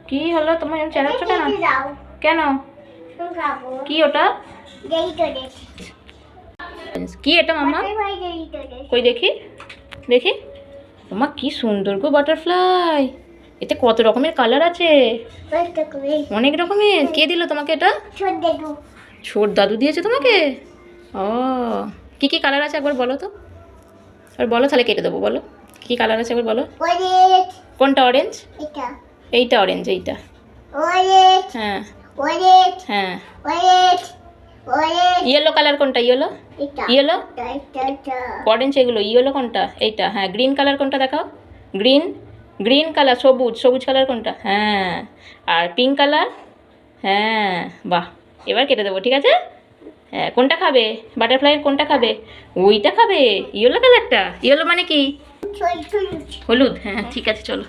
কি হলো তোমার চেনাচ্ছ কেন? কেন কি ওটা? কি এটা মামা? কই দেখি দেখি। মামা কি সুন্দর গো বাটারফ্লাই। এতে কত রকমের কালার আছে, অনেক রকমের। কে দিল তোমাকে এটা? ছোট দাদু দিয়েছে তোমাকে? ও কি কি কালার আছে একবার বলো তো। আর বলো তাহলে কেটে দেবো। বলো কি কালার আছে একবার বলো। কোনটা অরেঞ্জ? এইটা অরেঞ্জ, এইটা। হ্যাঁ হ্যাঁ। ইয়েলো কালার কোনটা? ইয়েলো ইয়েলো অরেঞ্জ এগুলো। ইয়েলো কোনটা? এইটা। হ্যাঁ গ্রিন কালার কোনটা দেখাও। Green green colour. সবুজ সবুজ কালার কোনটা? হ্যাঁ। আর পিঙ্ক কালার। হ্যাঁ বাহ। এবার কেটে দেবো, ঠিক আছে? হ্যাঁ কোনটা খাবে? বাটারফ্লাইয়ের কোনটা খাবে? ওইটা খাবে, ইয়েলো কালারটা। ইয়েলো মানে কি? হলুদ। হ্যাঁ ঠিক আছে চলো।